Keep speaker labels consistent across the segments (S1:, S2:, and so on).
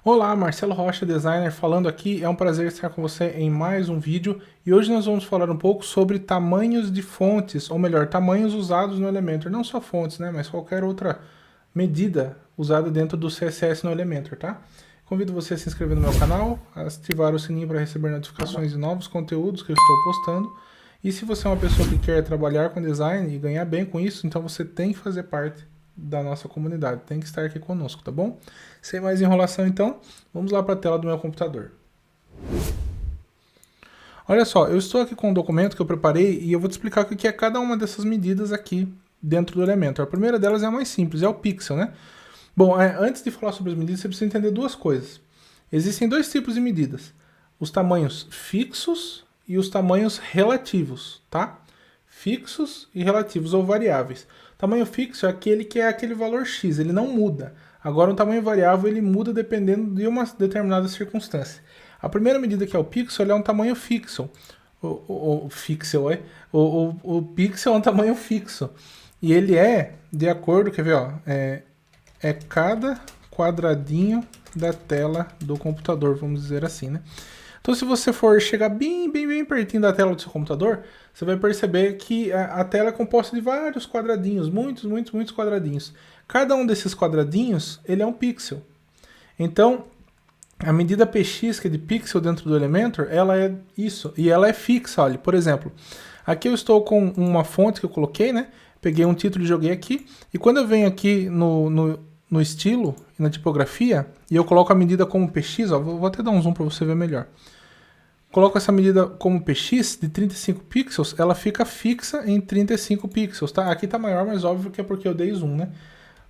S1: Olá, Marcelo Rocha, designer, falando aqui. É um prazer estar com você em mais um vídeo e hoje nós vamos falar um pouco sobre tamanhos de fontes, ou melhor, tamanhos usados no Elementor. Não só fontes, né, mas qualquer outra medida usada dentro do CSS no Elementor, tá? Convido você a se inscrever no meu canal, a ativar o sininho para receber notificações de novos conteúdos que eu estou postando. E se você é uma pessoa que quer trabalhar com design e ganhar bem com isso, então você tem que fazer parte da nossa comunidade, tem que estar aqui conosco, tá bom? Sem mais enrolação então, vamos lá para a tela do meu computador. Olha só, eu estou aqui com um documento que eu preparei e eu vou te explicar o que é cada uma dessas medidas aqui dentro do Elementor. A primeira delas é a mais simples, é o pixel, né? Bom, antes de falar sobre as medidas, você precisa entender duas coisas. Existem dois tipos de medidas, os tamanhos fixos e os tamanhos relativos, tá? Fixos e relativos ou variáveis. Tamanho fixo é aquele que é aquele valor X, ele não muda. Agora, um tamanho variável ele muda dependendo de uma determinada circunstância. A primeira medida, que é o pixel, é um tamanho fixo. O pixel é um tamanho fixo. E ele é de acordo, quer ver, ó, é cada quadradinho da tela do computador, vamos dizer assim, né? Então, se você for chegar bem pertinho da tela do seu computador, você vai perceber que a tela é composta de vários quadradinhos, muitos quadradinhos. Cada um desses quadradinhos, ele é um pixel. Então, a medida px, que é de pixel dentro do Elementor, ela é isso, e ela é fixa, olha, por exemplo. Aqui eu estou com uma fonte que eu coloquei, né? Peguei um título e joguei aqui, e quando eu venho aqui no estilo e na tipografia, e eu coloco a medida como px, ó, vou até dar um zoom para você ver melhor. Coloco essa medida como px de 35 pixels, ela fica fixa em 35 pixels, tá? Aqui tá maior, mas óbvio que é porque eu dei zoom, né?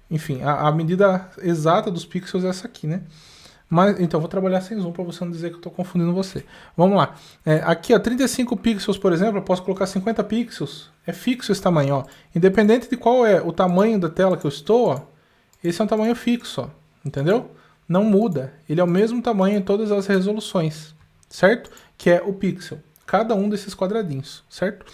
S1: Enfim, a medida exata dos pixels é essa aqui, né? Mas, então, vou trabalhar sem zoom para você não dizer que eu estou confundindo você. Vamos lá. Aqui, ó, 35 pixels, por exemplo, eu posso colocar 50 pixels. É fixo esse tamanho, ó. Independente de qual é o tamanho da tela que eu estou, ó, esse é um tamanho fixo, ó. Entendeu? Não muda. Ele é o mesmo tamanho em todas as resoluções, certo? Que é o pixel. Cada um desses quadradinhos, certo?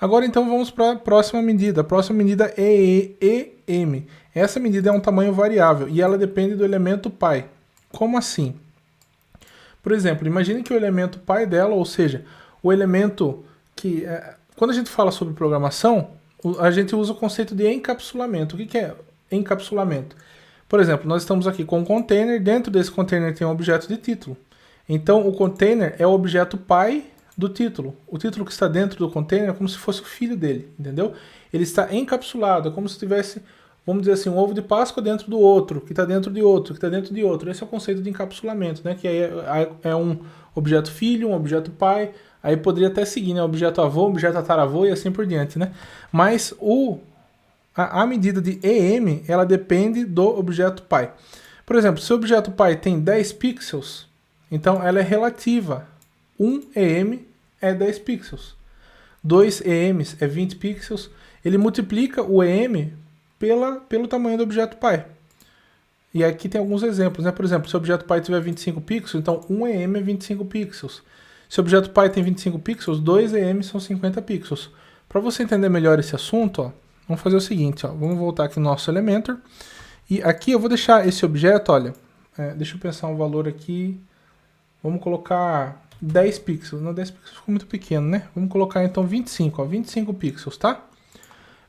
S1: Agora, então, vamos para a próxima medida. A próxima medida é EM. Essa medida é um tamanho variável e ela depende do elemento pi. Como assim? Por exemplo, imagine que o elemento pi dela, ou seja, o elemento que... quando a gente fala sobre programação, a gente usa o conceito de encapsulamento. O que é encapsulamento? Por exemplo, nós estamos aqui com um container, dentro desse container tem um objeto de título. Então, o container é o objeto pi do título. O título que está dentro do container é como se fosse o filho dele, entendeu? Ele está encapsulado, é como se tivesse... Vamos dizer assim, um ovo de Páscoa dentro do outro, que está dentro de outro, que está dentro de outro. Esse é o conceito de encapsulamento, né? Que aí é um objeto filho, um objeto pai, aí poderia até seguir, né? Objeto avô, objeto tataravô e assim por diante, né? Mas a medida de EM, ela depende do objeto pai. Por exemplo, se o objeto pai tem 10 pixels, então ela é relativa. 1 EM é 10 pixels. 2 EMs é 20 pixels. Ele multiplica o EM pelo tamanho do objeto pi. E aqui tem alguns exemplos, né? Por exemplo, se o objeto pi tiver 25 pixels, então 1 EM é 25 pixels. Se o objeto pi tem 25 pixels, 2 EM são 50 pixels. Para você entender melhor esse assunto, ó, vamos fazer o seguinte, ó, vamos voltar aqui no nosso Elementor. E aqui eu vou deixar esse objeto, olha, deixa eu pensar um valor aqui, vamos colocar 10 pixels. Não, 10 pixels ficou muito pequeno, né? Vamos colocar então 25, ó, 25 pixels, tá?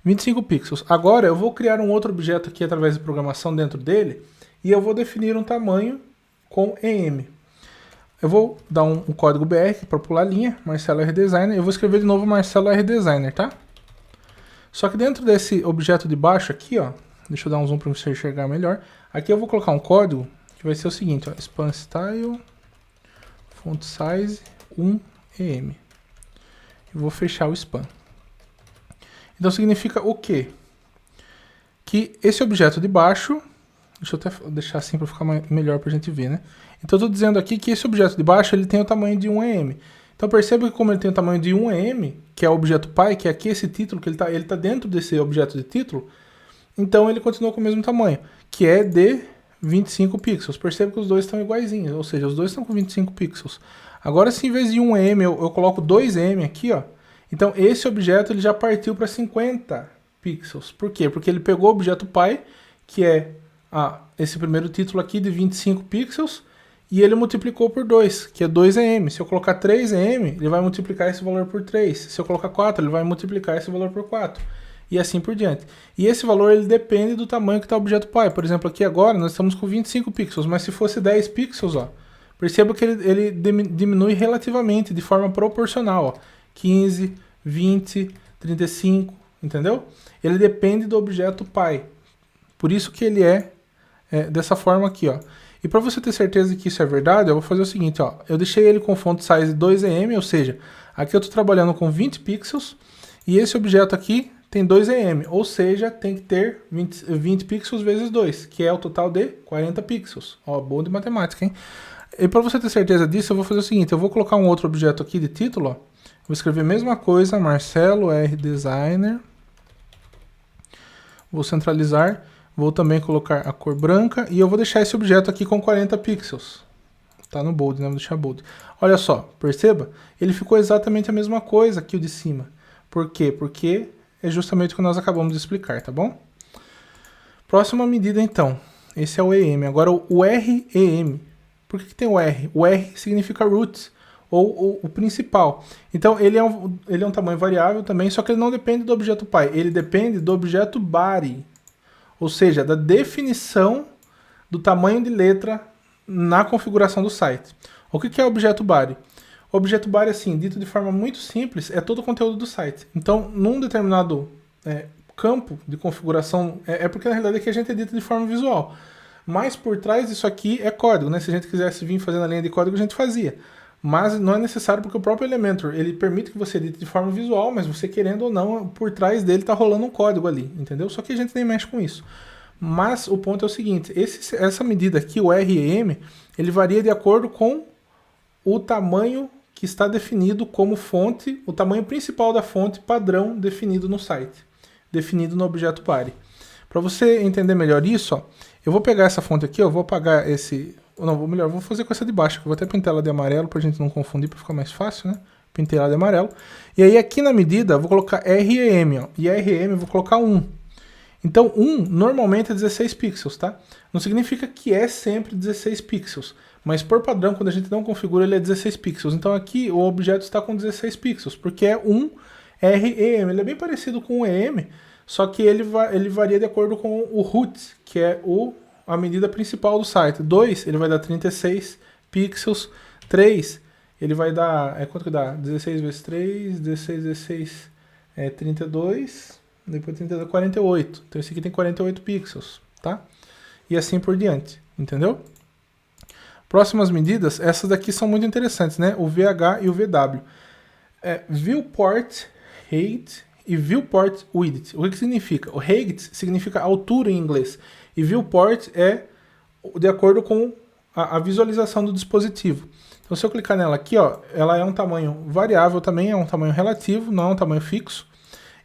S1: 25 pixels. Agora eu vou criar um outro objeto aqui através de programação dentro dele e eu vou definir um tamanho com EM. Eu vou dar um código BR para pular a linha, Marcelo R Designer. Eu vou escrever de novo Marcelo R Designer, tá? Só que dentro desse objeto de baixo aqui, ó, deixa eu dar um zoom para você enxergar melhor. Aqui eu vou colocar um código que vai ser o seguinte, ó, span style font size 1em. Eu vou fechar o span. Então significa o quê? Que esse objeto de baixo, deixa eu até deixar assim para ficar melhor para a gente ver, né? Então eu estou dizendo aqui que esse objeto de baixo ele tem o tamanho de 1 EM. Então perceba que como ele tem o tamanho de 1 EM, que é o objeto pi, que é aqui esse título, que ele tá dentro desse objeto de título, então ele continua com o mesmo tamanho, que é de 25 pixels. Perceba que os dois estão iguaizinhos, ou seja, os dois estão com 25 pixels. Agora se em vez de 1 EM eu coloco 2 EM aqui, ó, então esse objeto ele já partiu para 50 pixels. Por quê? Porque ele pegou o objeto pi, que é esse primeiro título aqui de 25 pixels, e ele multiplicou por 2, que é 2em. Se eu colocar 3em, ele vai multiplicar esse valor por 3. Se eu colocar 4, ele vai multiplicar esse valor por 4. E assim por diante. E esse valor ele depende do tamanho que está o objeto pi. Por exemplo, aqui agora nós estamos com 25 pixels, mas se fosse 10 pixels, ó, perceba que ele diminui relativamente, de forma proporcional. Ó, 15, 20, 35, entendeu? Ele depende do objeto pi. Por isso que ele é dessa forma aqui, ó. E para você ter certeza que isso é verdade, eu vou fazer o seguinte, ó. Eu deixei ele com font size 2em, ou seja, aqui eu estou trabalhando com 20 pixels, e esse objeto aqui tem 2em, ou seja, tem que ter 20 pixels vezes 2, que é o total de 40 pixels. Ó, bom de matemática, hein? E para você ter certeza disso, eu vou fazer o seguinte, eu vou colocar um outro objeto aqui de título, ó. Vou escrever a mesma coisa, Marcelo R Designer. Vou centralizar. Vou também colocar a cor branca e eu vou deixar esse objeto aqui com 40 pixels. Tá no bold, né? Vou deixar bold. Olha só, perceba? Ele ficou exatamente a mesma coisa que o de cima. Por quê? Porque é justamente o que nós acabamos de explicar, tá bom? Próxima medida, então. Esse é o EM. Agora o REM. Por que tem o R? O R significa root, ou o principal. Então, ele é um tamanho variável também, só que ele não depende do objeto pi. Ele depende do objeto body. Ou seja, da definição do tamanho de letra na configuração do site. O que é objeto body? O objeto body, assim, dito de forma muito simples, é todo o conteúdo do site. Então, num determinado campo de configuração, porque na realidade aqui a gente edita de forma visual. Mas por trás disso aqui é código, né? Se a gente quisesse vir fazendo a linha de código, a gente fazia. Mas não é necessário porque o próprio Elementor, ele permite que você edite de forma visual, mas você querendo ou não, por trás dele está rolando um código ali, entendeu? Só que a gente nem mexe com isso. Mas o ponto é o seguinte, essa medida aqui, o REM, ele varia de acordo com o tamanho que está definido como fonte, o tamanho principal da fonte padrão definido no site, definido no objeto body. Para você entender melhor isso, ó, eu vou pegar essa fonte aqui, eu vou apagar esse... Não, vou fazer com essa de baixo, que eu vou até pintar ela de amarelo pra gente não confundir, pra ficar mais fácil, né? Pintei ela de amarelo. E aí aqui na medida, eu vou colocar REM, ó. E REM eu vou colocar 1. Então 1 normalmente é 16 pixels, tá? Não significa que é sempre 16 pixels. Mas por padrão, quando a gente não configura, ele é 16 pixels. Então aqui o objeto está com 16 pixels, porque é 1 REM. Ele é bem parecido com o EM, só que ele varia de acordo com o root, que é a medida principal do site. 2, ele vai dar 36 pixels. 3, ele vai dar... quanto que dá? 16 vezes 3, 16 vezes 6 é 32, depois 32 é 48. Então esse aqui tem 48 pixels, tá? E assim por diante, entendeu? Próximas medidas, essas daqui são muito interessantes, né? O VH e o VW. Viewport height e viewport width. O que significa? O height significa altura em inglês. E viewport é de acordo com a visualização do dispositivo. Então se eu clicar nela aqui, ó, ela é um tamanho variável também, é um tamanho relativo, não é um tamanho fixo.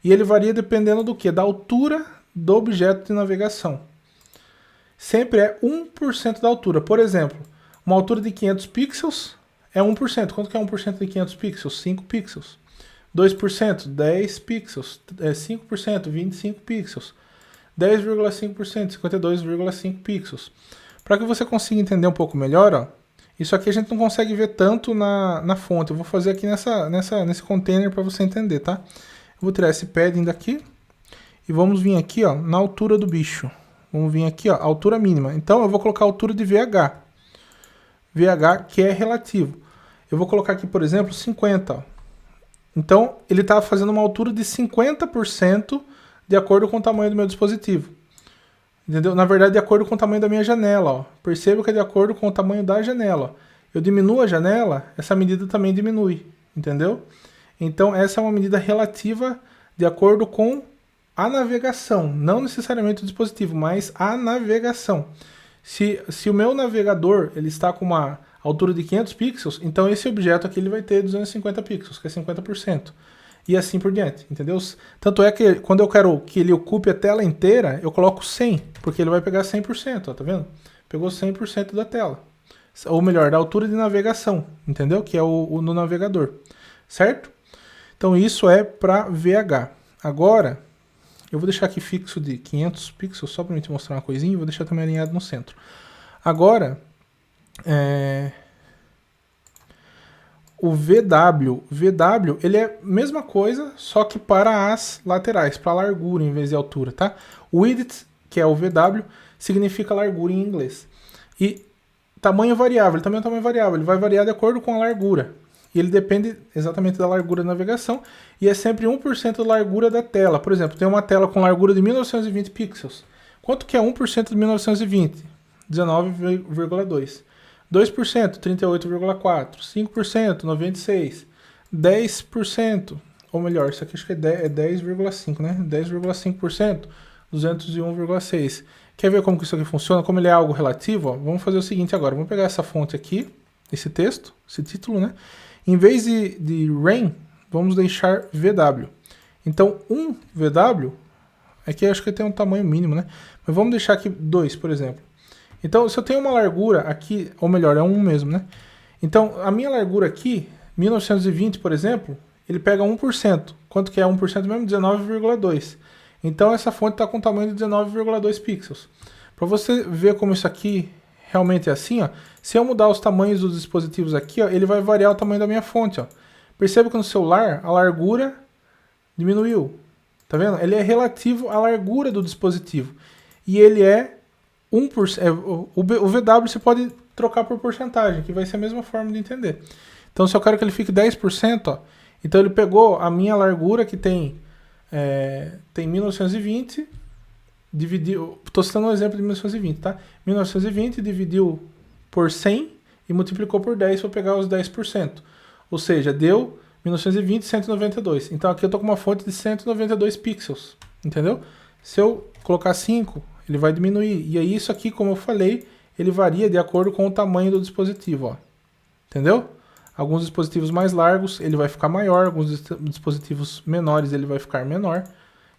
S1: E ele varia dependendo do quê? Da altura do objeto de navegação. Sempre é 1% da altura. Por exemplo, uma altura de 500 pixels é 1%. Quanto que é 1% de 500 pixels? 5 pixels. 2%, 10 pixels. 5%, 25 pixels. 10,5%, 52,5 pixels. Para que você consiga entender um pouco melhor, ó, isso aqui a gente não consegue ver tanto na fonte. Eu vou fazer aqui nesse container para você entender, tá? Eu vou tirar esse padding daqui e vamos vir aqui, ó, na altura do bicho. Vamos vir aqui, ó, altura mínima. Então eu vou colocar a altura de VH. VH que é relativo. Eu vou colocar aqui, por exemplo, 50, ó. Então ele está fazendo uma altura de 50% de acordo com o tamanho do meu dispositivo. Entendeu? Na verdade, de acordo com o tamanho da minha janela. Ó. Perceba que é de acordo com o tamanho da janela. Ó. Eu diminuo a janela, essa medida também diminui. Entendeu? Então, essa é uma medida relativa de acordo com a navegação. Não necessariamente o dispositivo, mas a navegação. Se o meu navegador ele está com uma altura de 500 pixels, então esse objeto aqui ele vai ter 250 pixels, que é 50%. E assim por diante, entendeu? Tanto é que quando eu quero que ele ocupe a tela inteira, eu coloco 100, porque ele vai pegar 100%, ó, tá vendo? Pegou 100% da tela. Ou melhor, da altura de navegação, entendeu? Que é no navegador, certo? Então isso é para VH. Agora, Eu vou deixar aqui fixo de 500 pixels, só para te mostrar uma coisinha, e vou deixar também alinhado no centro. Agora, o VW, ele é a mesma coisa, só que para as laterais, para largura em vez de altura, tá? Width, que é o VW, significa largura em inglês. E tamanho variável, ele também é um tamanho variável, ele vai variar de acordo com a largura. E ele depende exatamente da largura da navegação, e é sempre 1% da largura da tela. Por exemplo, tem uma tela com largura de 1920 pixels. Quanto que é 1% de 1920? 19,2. 2%, 38,4. 5%, 96. 10%, ou melhor, isso aqui acho que é 10,5, né? 10,5%, 201,6. Quer ver como que isso aqui funciona? Como ele é algo relativo, ó, vamos fazer o seguinte agora. Vamos pegar essa fonte aqui, esse texto, esse título, né? Em vez de rain, vamos deixar VW. Então, 1 VW, aqui acho que tem um tamanho mínimo, né? Mas vamos deixar aqui 2, por exemplo. Então, se eu tenho uma largura aqui, ou melhor, é 1 mesmo, né? Então, a minha largura aqui, 1920, por exemplo, ele pega 1%. Quanto que é 1% mesmo? 19,2. Então, essa fonte está com tamanho de 19,2 pixels. Para você ver como isso aqui realmente é assim, ó, se eu mudar os tamanhos dos dispositivos aqui, ó, ele vai variar o tamanho da minha fonte. Ó. Perceba que no celular a largura diminuiu. Tá vendo? Ele é relativo à largura do dispositivo. E ele é 1%. O VW você pode trocar por porcentagem, que vai ser a mesma forma de entender. Então, se eu quero que ele fique 10%, ó, então ele pegou a minha largura, que tem 1920, dividiu, estou citando um exemplo de 1920, tá? 1920 dividiu por 100 e multiplicou por 10 para pegar os 10%. Ou seja, deu 1920, 192. Então aqui eu estou com uma fonte de 192 pixels, entendeu? Se eu colocar 5, ele vai diminuir. E aí isso aqui, como eu falei, ele varia de acordo com o tamanho do dispositivo, ó. Entendeu? Alguns dispositivos mais largos ele vai ficar maior, alguns dispositivos menores ele vai ficar menor.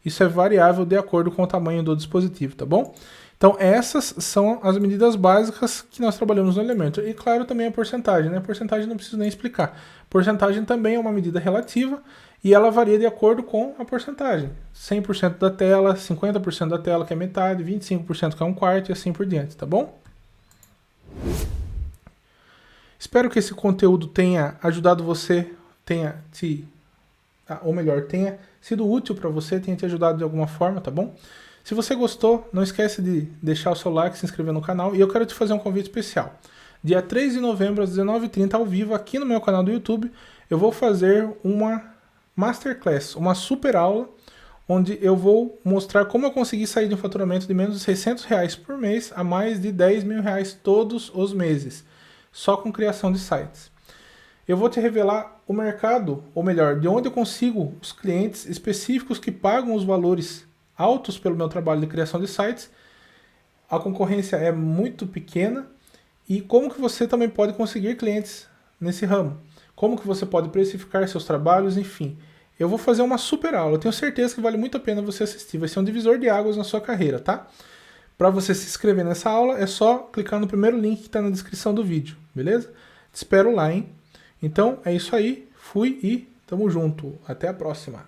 S1: Isso é variável de acordo com o tamanho do dispositivo, tá bom? Então essas são as medidas básicas que nós trabalhamos no Elementor. E claro, também a porcentagem, né? A porcentagem não preciso nem explicar. Porcentagem também é uma medida relativa e ela varia de acordo com a porcentagem. 100% da tela, 50% da tela, que é metade, 25% que é um quarto e assim por diante, tá bom? Espero que esse conteúdo tenha ajudado você, tenha sido útil para você, tenha te ajudado de alguma forma, tá bom? Se você gostou, não esquece de deixar o seu like, se inscrever no canal, e eu quero te fazer um convite especial. Dia 3 de novembro, às 19h30, ao vivo, aqui no meu canal do YouTube, eu vou fazer uma Masterclass, uma super aula, onde eu vou mostrar como eu consegui sair de um faturamento de menos de R$600 por mês a mais de R$10 mil todos os meses, só com criação de sites. Eu vou te revelar o mercado, ou melhor, de onde eu consigo os clientes específicos que pagam os valores altos pelo meu trabalho de criação de sites. A concorrência é muito pequena e como que você também pode conseguir clientes nesse ramo. Como que você pode precificar seus trabalhos, enfim. Eu vou fazer uma super aula, eu tenho certeza que vale muito a pena você assistir. Vai ser um divisor de águas na sua carreira, tá? Para você se inscrever nessa aula, é só clicar no primeiro link que está na descrição do vídeo, beleza? Te espero lá, hein? Então, é isso aí. Fui e tamo junto. Até a próxima.